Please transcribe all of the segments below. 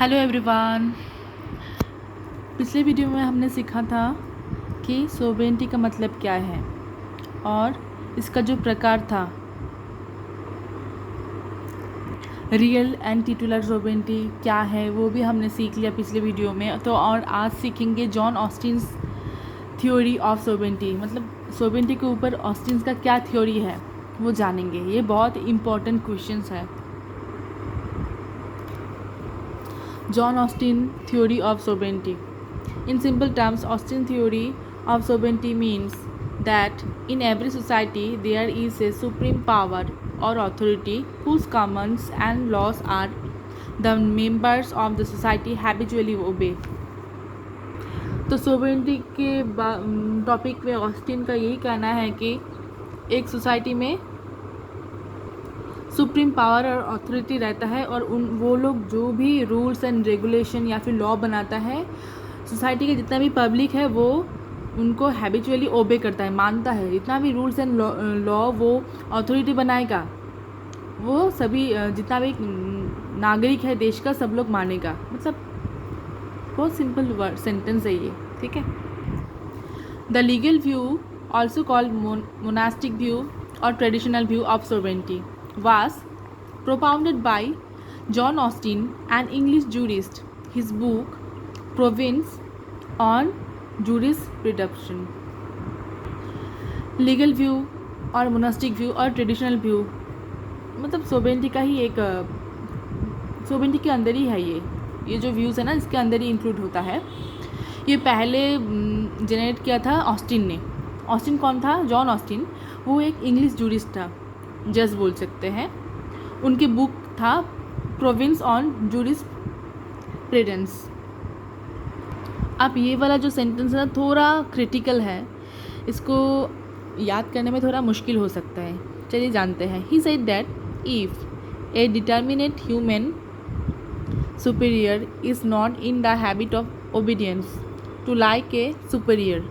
Hello everyone. पिछले video में हमने सीखा था कि सोवेरेनिटी का मतलब क्या है और इसका जो प्रकार था रियल एंड टिटुलर सोवेरेनिटी क्या है वो भी हमने सीख लिया पिछले वीडियो में। तो और आज सीखेंगे जॉन ऑस्टिन्स थ्योरी ऑफ सोवेरेनिटी, मतलब सोवेरेनिटी के ऊपर ऑस्टिन्स का क्या थ्योरी है वो जानेंगे। ये बहुत इम्पोर्टेंट क्वेश्चंस है। John Austin theory of sovereignty. In simple terms, Austin theory of sovereignty means that in every society there is a supreme power or authority whose commands and laws are the members of the society habitually obey. तो सोवेरेनिटी के topic में Austin का यही कहना है कि एक society में सुप्रीम पावर और अथॉरिटी रहता है और वो लोग जो भी रूल्स एंड रेगुलेशन या फिर लॉ बनाता है, सोसाइटी के जितना भी पब्लिक है वो उनको हैबिचुअली ओबे करता है, मानता है। जितना भी रूल्स एंड लॉ वो अथॉरिटी बनाएगा वो सभी जितना भी नागरिक है देश का सब लोग मानेगा। मतलब बहुत सिंपल वर्ड सेंटेंस है ये, ठीक है। The legal view also called monistic view और traditional view of sovereignty was propounded by John Austin, an English jurist. His book Province on Jurisprudence. Legal view और मोनास्टिक व्यू और traditional view मतलब सोवेरेनिटी का ही एक सोवेरेनिटी के अंदर ही है। ये जो व्यूज़ है ना इसके अंदर ही इंक्लूड होता है। ये पहले जनरेट किया था ऑस्टिन ने। ऑस्टिन कौन था? John Austin. वो एक इंग्लिश जूरिस्ट था, जज बोल सकते हैं। उनके बुक था प्रोविंस ऑन जूरिस्प्रूडेंस। अब ये वाला जो सेंटेंस है थोड़ा क्रिटिकल है, इसको याद करने में थोड़ा मुश्किल हो सकता है। चलिए जानते हैं। He said that if a determinate human superior is not in the habit of obedience to like a superior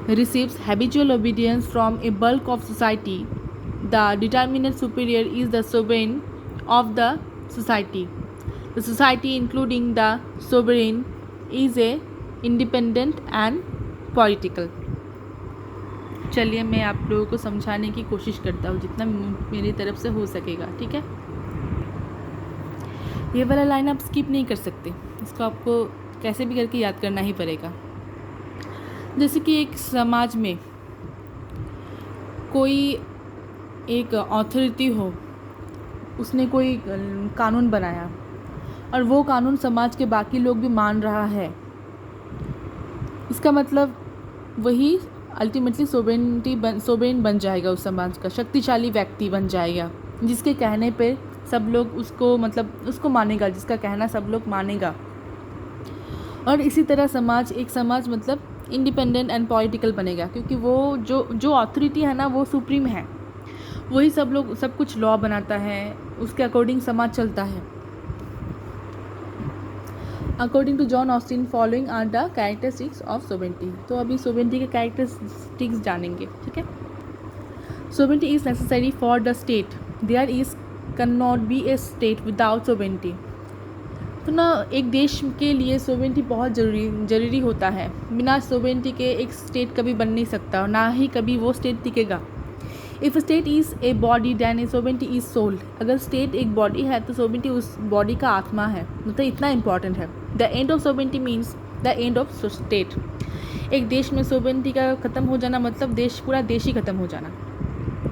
receives habitual obedience from a bulk of society, the determinate superior is the sovereign of the society. The society, including the sovereign, is a independent and political. चलिए मैं आप लोगों को समझाने की कोशिश करता हूँ जितना मेरी तरफ से हो सकेगा, ठीक है। ये वाला लाइन आप स्किप नहीं कर सकते, इसको आपको कैसे भी करके याद करना ही पड़ेगा। जैसे कि एक समाज में कोई एक अथॉरिटी हो, उसने कोई कानून बनाया और वो कानून समाज के बाकी लोग भी मान रहा है, इसका मतलब वही अल्टीमेटली सोवेरेन बन जाएगा। उस समाज का शक्तिशाली व्यक्ति बन जाएगा जिसके कहने पे सब लोग उसको मानेगा, जिसका कहना सब लोग मानेगा। और इसी तरह एक समाज मतलब इंडिपेंडेंट एंड पॉलिटिकल बनेगा, क्योंकि वो जो अथॉरिटी है ना वो सुप्रीम है, वही सब कुछ लॉ बनाता है, उसके अकॉर्डिंग समाज चलता है। According to John Austin following are the characteristics of sovereignty. तो अभी सोवेरेनिटी के कैरेक्टरिस्टिक्स जानेंगे, ठीक है। Sovereignty is necessary for the state, there is can not be a state without sovereignty. तो ना एक देश के लिए सोवेरेनिटी बहुत ज़रूरी होता है। बिना सोवेरेनिटी के एक स्टेट कभी बन नहीं सकता और ना ही कभी वो स्टेट टिकेगा। If state is a body then a sovereignty is soul. अगर स्टेट एक बॉडी है तो सोवेरेनिटी उस बॉडी का आत्मा है, मतलब इतना इम्पॉर्टेंट है। The end of sovereignty means the end of state. एक देश में सोवेरेनिटी का ख़त्म हो जाना मतलब पूरा देश ही ख़त्म हो जाना।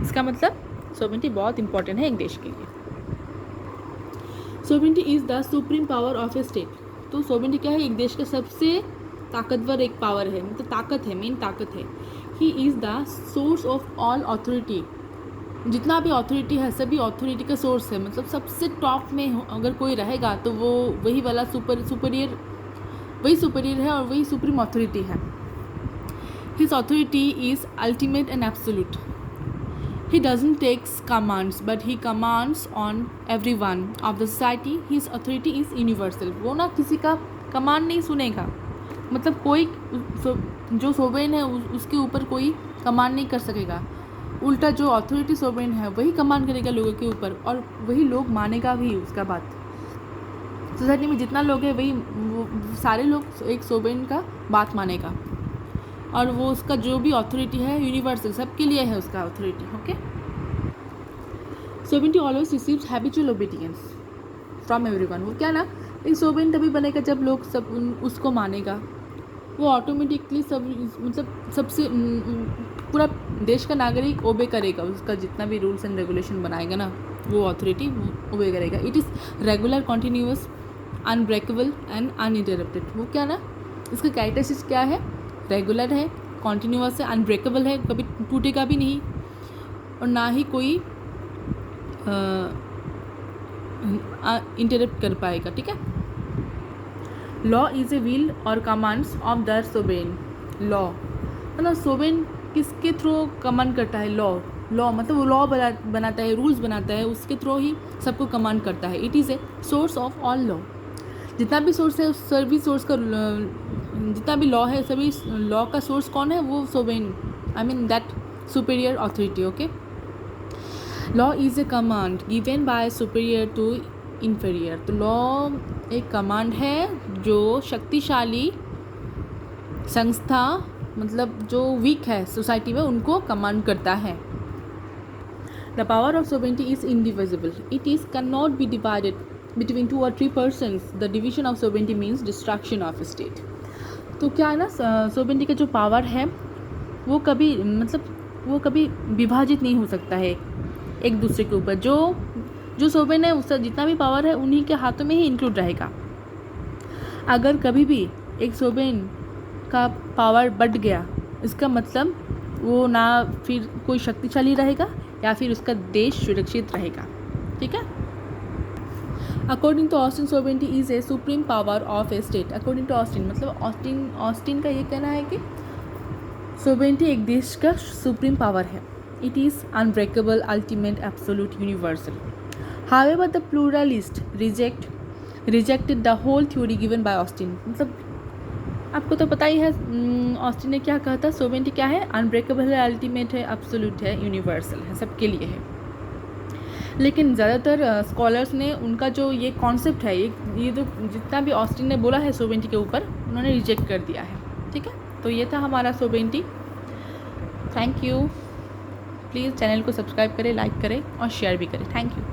इसका मतलब सोवेरेनिटी बहुत इंपॉर्टेंट है एक देश के लिए। Sovereignty is the supreme power of a state. तो सोवेरेनिटी क्या है? एक देश का सबसे ताकतवर एक पावर है, मतलब ताकत है, मेन ताकत है। He is the source of all authority. जितना भी अथॉरिटी है सभी अथॉरिटी का सोर्स है, मतलब सबसे टॉप में अगर कोई रहेगा तो वो वही वाला सुपीरियर है और वही सुप्रीम अथॉरिटी है। His authority is ultimate and absolute. He doesn't take commands, but he commands on everyone of the society. His authority is universal. वो ना किसी का कमांड नहीं सुनेगा, मतलब कोई जो सोवेरेन है उसके ऊपर कोई कमांड नहीं कर सकेगा। उल्टा जो अथॉरिटी सोवेरेन है वही कमांड करेगा लोगों के ऊपर और वही लोग मानेगा भी उसका बात। सोसाइटी में जितना लोग हैं वही वो सारे लोग एक सोबेन का बात मानेगा, और वो उसका जो भी अथॉरिटी है यूनिवर्सल, सबके लिए है उसका authority. Okay, sovereignty always receives habitual obedience from everyone. वो क्या ना, एक सोबेन तभी बनेगा जब लोग सब उसको मानेगा, वो ऑटोमेटिकली सब मतलब सबसे पूरा देश का नागरिक ओबे करेगा, उसका जितना भी रूल्स एंड रेगुलेशन बनाएगा ना वो अथॉरिटी ओबे करेगा। It is regular, continuous, unbreakable and uninterrupted. वो क्या ना, इसका कैरेक्टरिस्टिक्स क्या है, रेगुलर है, कॉन्टीन्यूअस है, अनब्रेकेबल है, कभी टूटेगा भी नहीं, और ना ही कोई इंटरप्ट कर पाएगा। ठीक है, लॉ इज़ ए विल और कमांड्स ऑफ द सोबेन। लॉ मतलब सोबेन किसके थ्रू कमांड करता है, लॉ मतलब वो लॉ बनाता है, रूल्स बनाता है, उसके थ्रू ही सबको कमांड करता है। It is a source of all law. जितना भी सोर्स है उस सभी सोर्स का जितना भी लॉ है, सभी लॉ का सोर्स कौन है, वो sovereign, I mean that superior authority. Okay, law is a command given by superior to inferior. तो लॉ एक कमांड है जो शक्तिशाली संस्था, मतलब जो वीक है सोसाइटी में, उनको कमांड करता है। The power of sovereignty is indivisible. It is can not be divided between 2 or 3 persons. The division of sovereignty means destruction of state. तो क्या है ना, सोबेनिटी का जो पावर है वो कभी वो कभी विभाजित नहीं हो सकता है एक दूसरे के ऊपर। जो सोबेन है उसका जितना भी पावर है उन्हीं के हाथों में ही इंक्लूड रहेगा। अगर कभी भी एक सोबेन का पावर बढ़ गया, इसका मतलब वो ना फिर कोई शक्तिशाली रहेगा या फिर उसका देश सुरक्षित रहेगा। ठीक है, according to Austin sovereignty is a supreme power of a state. According to Austin मतलब ऑस्टिन का ये कहना है कि सोबेनिटी एक देश का सुप्रीम पावर है। It is unbreakable, ultimate, absolute, universal. However the pluralist rejected the whole theory given by Austin. मतलब आपको तो पता ही है ऑस्टिन ने क्या कहा था, सोबेनिटी क्या है, अनब्रेकेबल है, अल्टीमेट है, एब्सोल्यूट है, यूनिवर्सल है, सबके लिए है। लेकिन ज़्यादातर स्कॉलर्स ने उनका जो ये कॉन्सेप्ट है, ये जो जितना भी ऑस्टिन ने बोला है सोबेनिटी के ऊपर, उन्होंने रिजेक्ट कर दिया है। ठीक है, तो ये था हमारा sovereignty. Thank you. Please channel को सब्सक्राइब करें, लाइक करें और शेयर भी करें। Thank you.